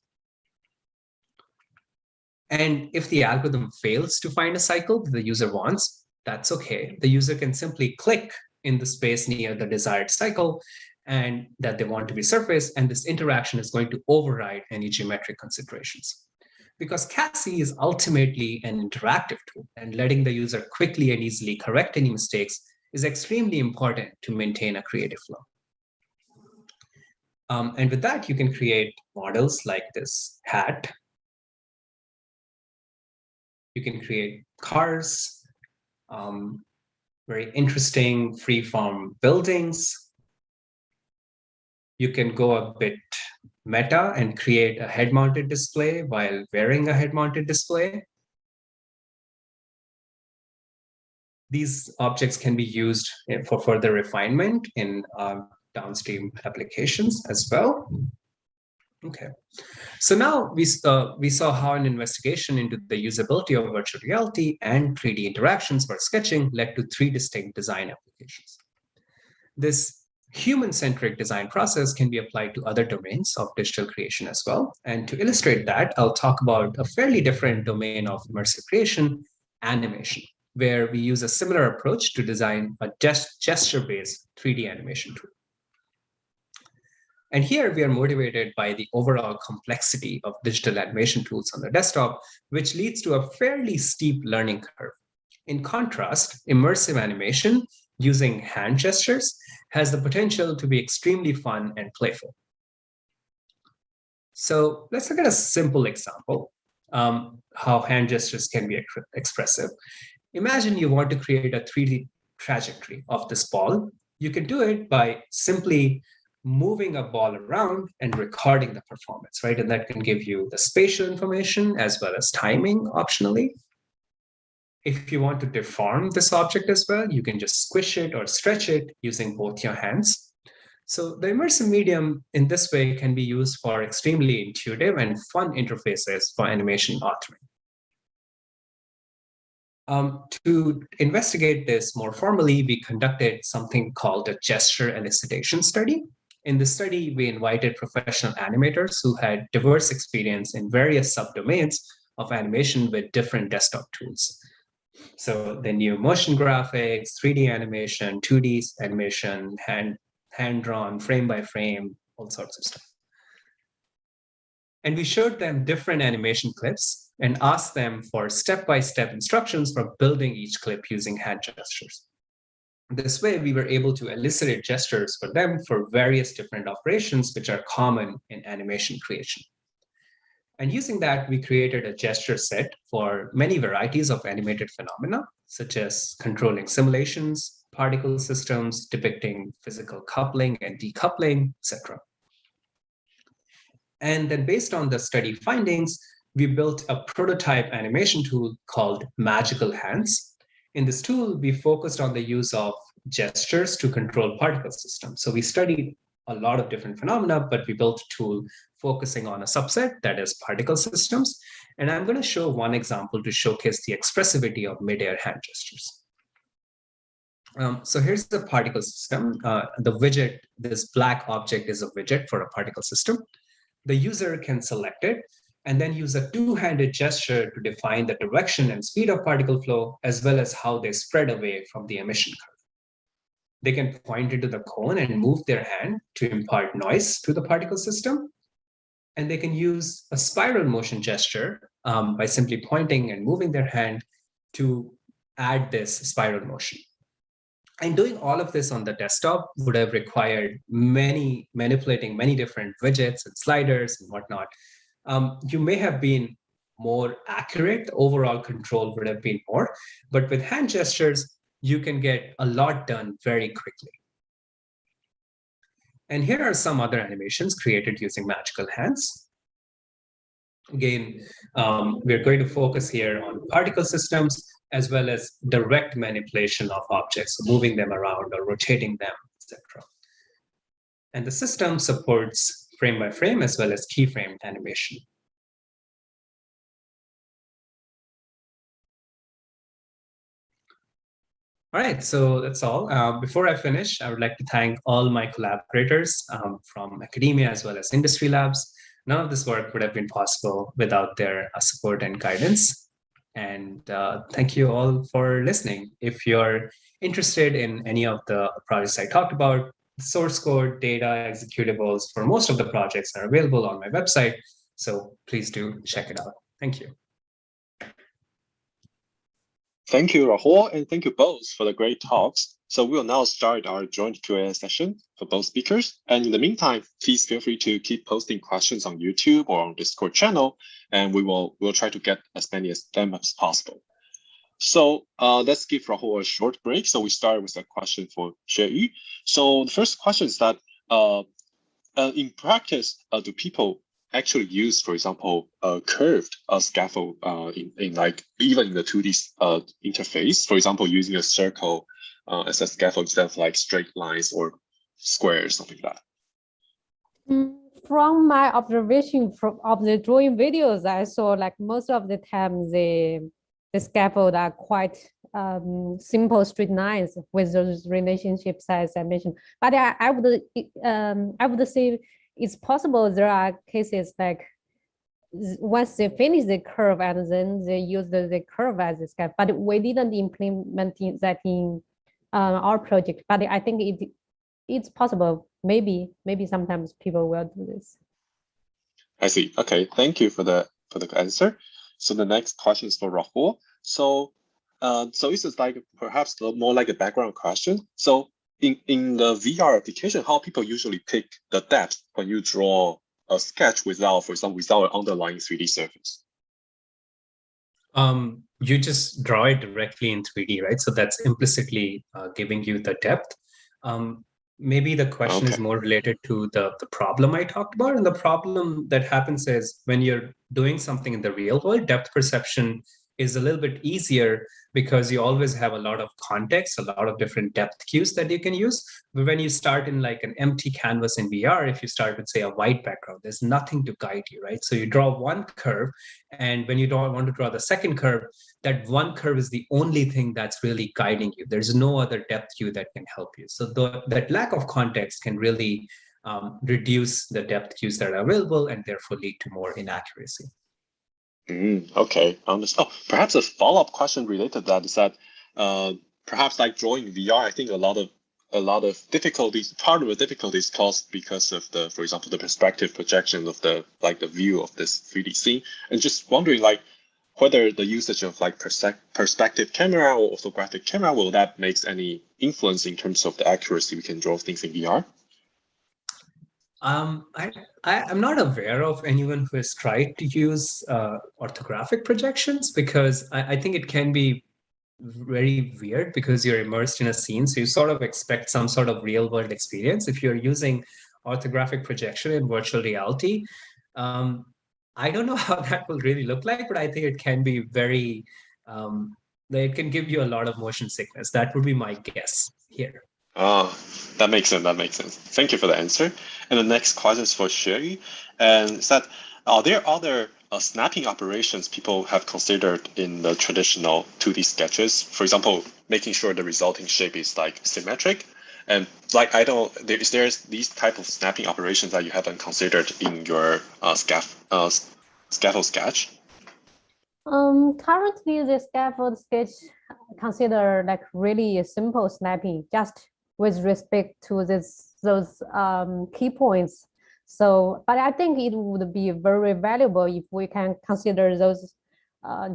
And if the algorithm fails to find a cycle that the user wants, that's okay. The user can simply click in the space near the desired cycle and that they want to be surfaced, and this interaction is going to override any geometric considerations. Because CASI is ultimately an interactive tool, and letting the user quickly and easily correct any mistakes is extremely important to maintain a creative flow. And with that, you can create models like this hat. You can create cars, very interesting free-form buildings. You can go a bit meta and create a head-mounted display while wearing a head-mounted display. These objects can be used for further refinement in downstream applications as well. Okay, so now we saw how an investigation into the usability of virtual reality and 3D interactions for sketching led to 3 distinct design applications. This human-centric design process can be applied to other domains of digital creation as well. And to illustrate that, I'll talk about a fairly different domain of immersive creation, animation, where we use a similar approach to design a gesture-based 3D animation tool. And here we are motivated by the overall complexity of digital animation tools on the desktop, which leads to a fairly steep learning curve. In contrast, immersive animation using hand gestures has the potential to be extremely fun and playful. So let's look at a simple example, how hand gestures can be expressive. Imagine you want to create a 3D trajectory of this ball. You can do it by simply moving a ball around and recording the performance, right? And that can give you the spatial information as well as timing optionally. If you want to deform this object as well, you can just squish it or stretch it using both your hands. So the immersive medium in this way can be used for extremely intuitive and fun interfaces for animation authoring. To investigate this more formally, we conducted something called a gesture elicitation study. In this study, we invited professional animators who had diverse experience in various subdomains of animation with different desktop tools. So they knew motion graphics, 3D animation, 2D animation, hand-drawn, frame by frame, all sorts of stuff. And we showed them different animation clips and asked them for step-by-step instructions for building each clip using hand gestures. This way, we were able to elicit gestures for them for various different operations which are common in animation creation. And using that, we created a gesture set for many varieties of animated phenomena, such as controlling simulations, particle systems, depicting physical coupling and decoupling, etc. And then based on the study findings, we built a prototype animation tool called Magical Hands. In this tool, we focused on the use of gestures to control particle systems. So we studied a lot of different phenomena, but we built a tool focusing on a subset, that is particle systems. And I'm going to show one example to showcase the expressivity of mid-air hand gestures. So here's the particle system. The widget, this black object is a widget for a particle system. The user can select it and then use a two-handed gesture to define the direction and speed of particle flow, as well as how they spread away from the emission curve. They can point into the cone and move their hand to impart noise to the particle system. And they can use a spiral motion gesture by simply pointing and moving their hand to add this spiral motion. And doing all of this on the desktop would have required manipulating many different widgets and sliders and whatnot. You may have been more accurate, the overall control would have been more, but with hand gestures, you can get a lot done very quickly. And here are some other animations created using Magical Hands. Again, we're going to focus here on particle systems as well as direct manipulation of objects, moving them around or rotating them, etc. And the system supports frame by frame as well as keyframe animation. All right, so that's all. Before I finish, I would like to thank all my collaborators from academia as well as industry labs. None of this work would have been possible without their support and guidance. And thank you all for listening. If you're interested in any of the projects I talked about, source code, data, executables for most of the projects are available on my website. So please do check it out. Thank you. Thank you, Rahul, and thank you both for the great talks. So we'll now start our joint Q&A session for both speakers. And in the meantime, please feel free to keep posting questions on YouTube or on Discord channel, and we'll try to get as many of them as possible. So let's give Rahul a short break. So we start with a question for Xue. So the first question is that in practice, do people actually use, for example, a curved scaffold in like even in the 2D interface, for example, using a circle as a scaffold instead of like straight lines or squares, something like that? From my observation of the drawing videos, I saw like most of the time the scaffold are quite simple straight lines with those relationships as I mentioned. But I would say it's possible there are cases like once they finish the curve and then they use the curve as a scaffold. But we didn't implement that in our project. But I think it's possible. Maybe sometimes people will do this. I see. Okay, thank you for the answer. So the next question is for Rahul. So this is like perhaps more like a background question. So in the VR application, how people usually pick the depth when you draw a sketch without, for example, without an underlying 3D surface? You just draw it directly in 3D, right? So that's implicitly giving you the depth. Maybe the question is more related to the problem I talked about. And the problem that happens is when you're doing something in the real world, depth perception is a little bit easier because you always have a lot of context, a lot of different depth cues that you can use. But when you start in like an empty canvas in VR, if you start with say a white background, there's nothing to guide you, right? So you draw one curve, and when you don't want to draw the second curve, that one curve is the only thing that's really guiding you. There's no other depth cue that can help you. So that lack of context can really reduce the depth cues that are available and therefore lead to more inaccuracy. Okay, understand. Oh, perhaps a follow-up question related to that is that perhaps like drawing VR, I think a lot of difficulties. Part of the difficulty is caused because of for example, the perspective projection of the view of this 3D scene, and just wondering like whether the usage of like perspective camera or orthographic camera will that makes any influence in terms of the accuracy we can draw things in VR. I'm not aware of anyone who has tried to use orthographic projections because I think it can be very weird because you're immersed in a scene. So you sort of expect some sort of real world experience. If you're using orthographic projection in virtual reality, I don't know how that will really look like, but I think it can be very, it can give you a lot of motion sickness. That would be my guess here. That makes sense. That makes sense. Thank you for the answer. And the next question is for Sherry. And is that are there other snapping operations people have considered in the traditional 2D sketches? For example, making sure the resulting shape is like symmetric. And like is there these type of snapping operations that you haven't considered in your scaffold sketch? Currently, the scaffold sketch consider like really simple snapping, just with respect to those key points. So, but I think it would be very valuable if we can consider those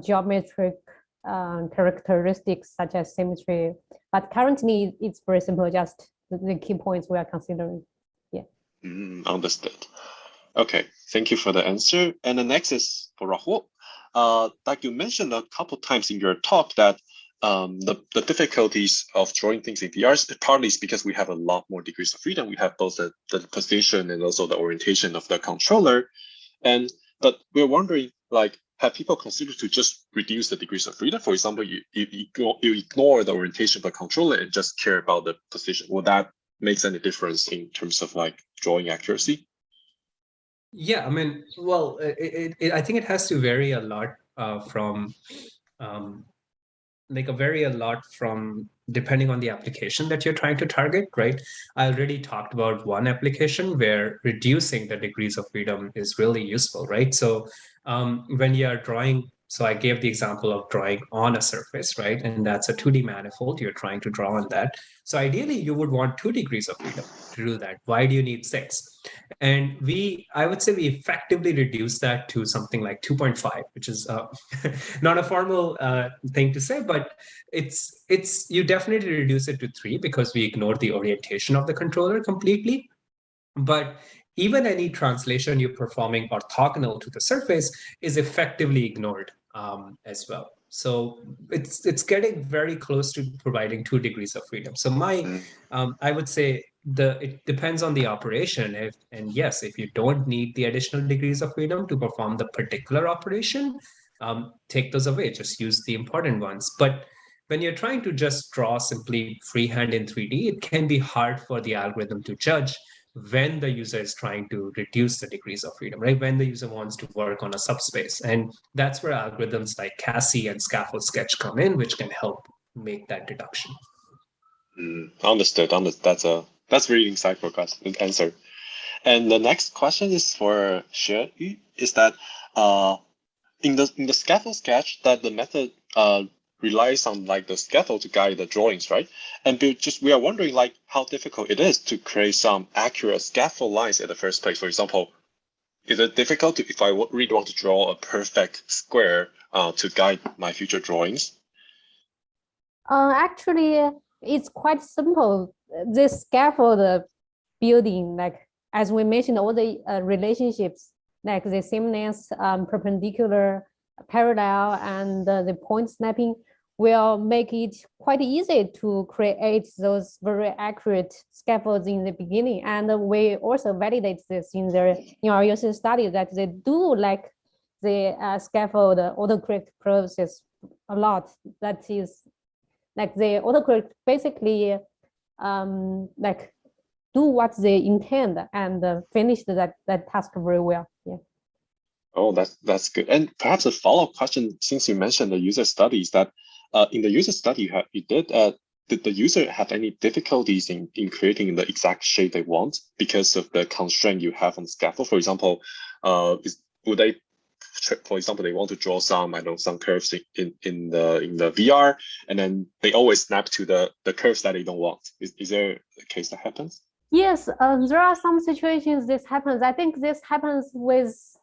geometric characteristics such as symmetry. But currently, it's very simple, just the key points we are considering. Yeah. Understood. Okay, thank you for the answer. And the next is for Rahul. Like you mentioned a couple times in your talk that the difficulties of drawing things in VR partly is because we have a lot more degrees of freedom. We have both the position and also the orientation of the controller. But we're wondering, like, have people considered to just reduce the degrees of freedom? For example, you ignore the orientation of the controller and just care about the position. Will that make any difference in terms of like drawing accuracy? Yeah, I mean, well, I think it has to vary a lot from depending on the application that you're trying to target, right? I already talked about one application where reducing the degrees of freedom is really useful, right? So when you're drawing So I gave the example of drawing on a surface, right? And that's a 2D manifold. You're trying to draw on that. So ideally, you would want 2 degrees of freedom to do that. Why do you need 6? And I would say we effectively reduced that to something like 2.5, which is not a formal thing to say, but you definitely reduce it to 3 because we ignore the orientation of the controller completely. But even any translation you're performing orthogonal to the surface is effectively ignored as well. So it's getting very close to providing 2 degrees of freedom. So I would say it depends on the operation. And yes, if you don't need the additional degrees of freedom to perform the particular operation, take those away. Just use the important ones. But when you're trying to just draw simply freehand in 3D, it can be hard for the algorithm to judge when the user is trying to reduce the degrees of freedom, right? When the user wants to work on a subspace. And that's where algorithms like Cassie and Scaffold Sketch come in, which can help make that deduction. Understood. That's really insightful answer. And the next question is for Xue Yu, is that in the Scaffold Sketch, that the method relies on like the scaffold to guide the drawings, right? And we are wondering like how difficult it is to create some accurate scaffold lines in the first place. For example, is it difficult if I really want to draw a perfect square to guide my future drawings? Actually, it's quite simple. This scaffold building, like as we mentioned, all the relationships, like the sameness, perpendicular, parallel, and the point snapping will make it quite easy to create those very accurate scaffolds in the beginning. And we also validate this in our user study that they do like the scaffold autocorrect process a lot. That is like the autocorrect basically like do what they intend and finish that task very well. Yeah. Oh, that's good. And perhaps a follow-up question, since you mentioned the user studies, that in the user study did the user have any difficulties in creating the exact shape they want because of the constraint you have on scaffold? For example, would they, for example, they want to draw some curves in the VR, and then they always snap to the curves that they don't want. Is there a case that happens? Yes, there are some situations this happens. I think this happens with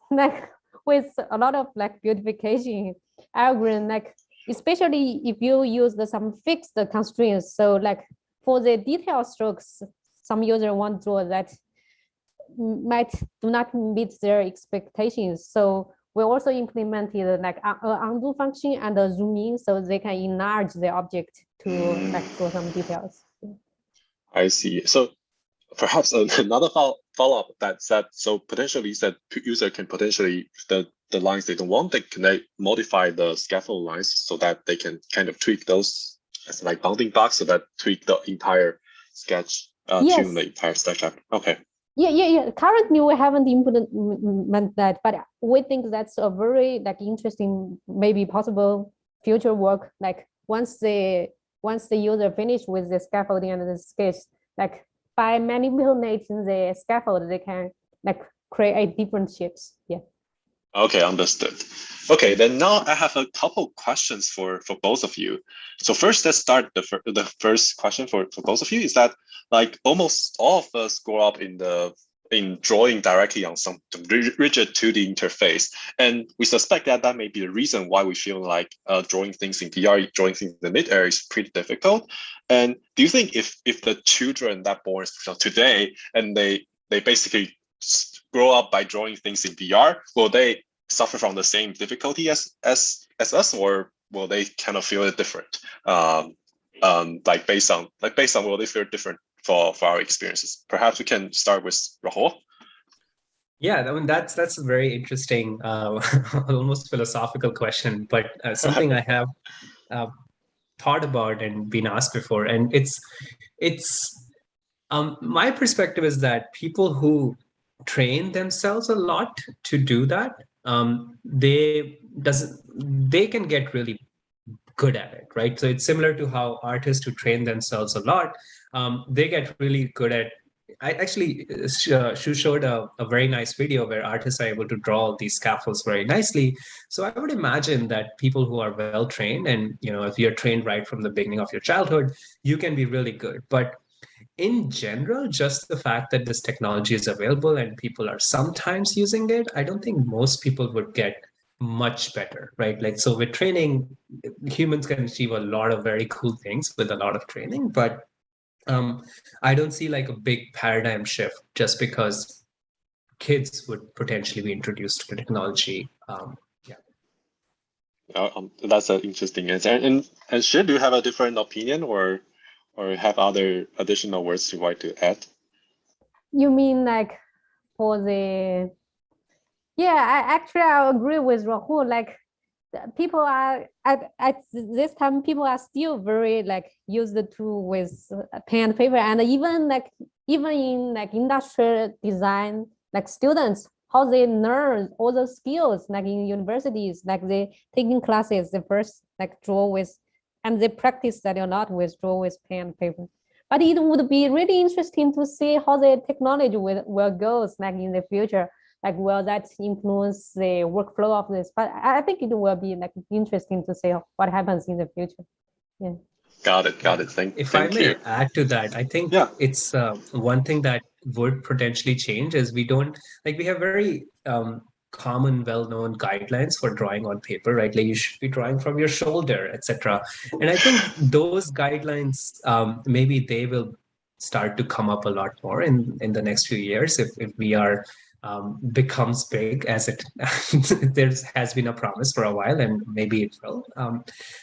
a lot of like beautification algorithm, like especially if you use some fixed constraints. So like for the detail strokes, some user want to draw that might do not meet their expectations. So we also implemented like an undo function and a zoom in so they can enlarge the object to like draw some details. I see. So perhaps another follow-up that said, so potentially said user can potentially, the lines they don't want, can they modify the scaffold lines so that they can kind of tweak those as like bounding box so that tweak the entire sketch, tune the entire sketch. Okay. Yeah. Currently, we haven't implemented that, but we think that's a very like interesting, maybe possible future work. Like once the user finish with the scaffolding and the sketch, like by manipulating the scaffold, they can like create different shapes. Yeah. Okay, understood. Okay, then now I have a couple questions for both of you. So first, let's start the first question for both of you is that like almost all of us grow up in drawing directly on some rigid 2D interface, and we suspect that may be the reason why we feel like drawing things in VR, drawing things in the mid-air is pretty difficult. And do you think if the children that born today and they basically grow up by drawing things in VR, will they suffer from the same difficulty as us, or will they kind of feel it different? Like based on will they feel different for our experiences? Perhaps we can start with Rahul. Yeah, I mean that's a very interesting, almost philosophical question, but something I have thought about and been asked before, and it's my perspective is that people who train themselves a lot to do that, they can get really good at it, right? So it's similar to how artists who train themselves a lot, they get really good at I actually Shu showed a very nice video where artists are able to draw these scaffolds very nicely. So I would imagine that people who are well trained, and if you're trained right from the beginning of your childhood, you can be really good. But in general, just the fact that this technology is available and people are sometimes using it, I don't think most people would get much better, right? Like, so with training, humans can achieve a lot of very cool things with a lot of training, but I don't see like a big paradigm shift just because kids would potentially be introduced to the technology. That's an interesting answer. And Shi, do you have a different opinion or have other additional words you'd like to add? You mean like for the, yeah, I agree with Rahul. Like people are at this time, people are still very like use the tool with pen and paper, and even in like industrial design, like students, how they learn all those skills, like in universities, like they taking classes, they first like draw with, and they practice that a lot with draw with pen and paper. But it would be really interesting to see how the technology will go like in the future. Like, will that influence the workflow of this? But I think it will be like interesting to see what happens in the future. Yeah. Got it. Thank I you. may add to that, I think it's one thing that would potentially change is we have very common, well-known guidelines for drawing on paper, right? Like you should be drawing from your shoulder, etc. And I think those guidelines, maybe they will start to come up a lot more in the next few years if we are becomes big, as it there has been a promise for a while, and maybe it will.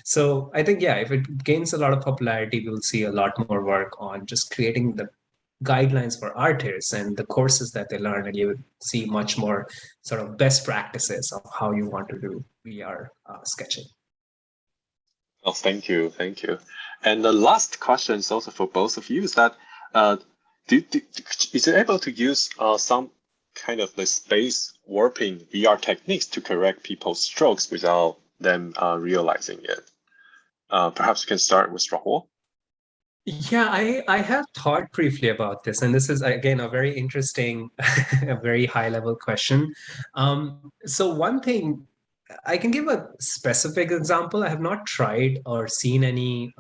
So I think, if it gains a lot of popularity, we'll see a lot more work on just creating the guidelines for artists and the courses that they learn, and you would see much more sort of best practices of how you want to do VR sketching. Oh, thank you. And the last question is also for both of you: is that is it able to use some kind of the space warping VR techniques to correct people's strokes without them realizing it? Perhaps we can start with Rahul. Yeah, I have thought briefly about this, and this is again a very interesting, a very high level question. So one thing, I can give a specific example. I have not tried or seen any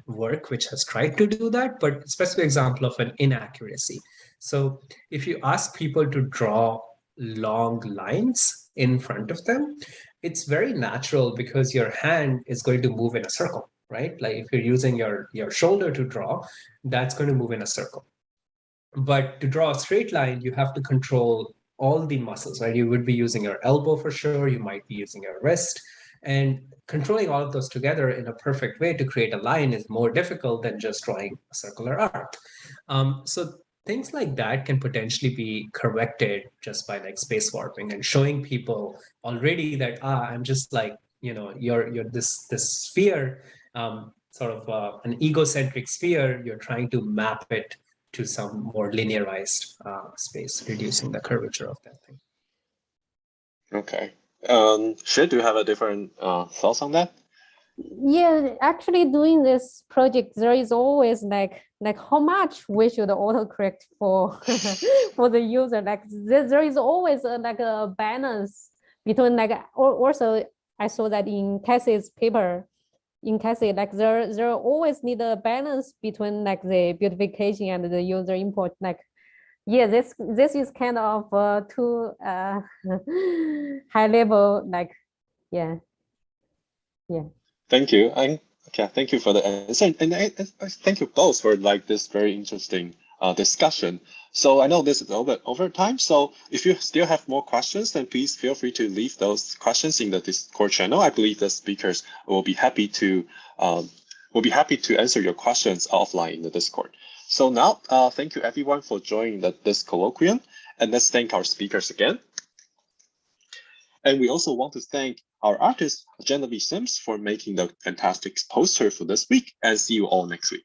work which has tried to do that, but a specific example of an inaccuracy. So if you ask people to draw long lines in front of them, it's very natural because your hand is going to move in a circle, right? Like if you're using your shoulder to draw, that's going to move in a circle. But to draw a straight line, you have to control all the muscles, right? You would be using your elbow for sure. You might be using your wrist. And controlling all of those together in a perfect way to create a line is more difficult than just drawing a circular arc. So things like that can potentially be corrected just by like space warping and showing people already that, I'm just like, you're this sphere, sort of an egocentric sphere, you're trying to map it to some more linearized space, reducing the curvature of that thing. Okay. Shi, do you have a different thoughts on that? Yeah, actually doing this project, there is always like how much we should autocorrect for for the user. Like there is always like a balance between also I saw that in Cassie's paper, like there always need a balance between like the beautification and the user input. Like, yeah, this is kind of too high level. Like, yeah. Thank you. Thank you for the answer, and I thank you both for like this very interesting discussion. So I know this is over time. So if you still have more questions, then please feel free to leave those questions in the Discord channel. I believe the speakers will be happy to answer your questions offline in the Discord. So now, thank you everyone for joining this colloquium, and let's thank our speakers again. And we also want to thank our artist, Genevieve Sims, for making the fantastic poster for this week, and see you all next week.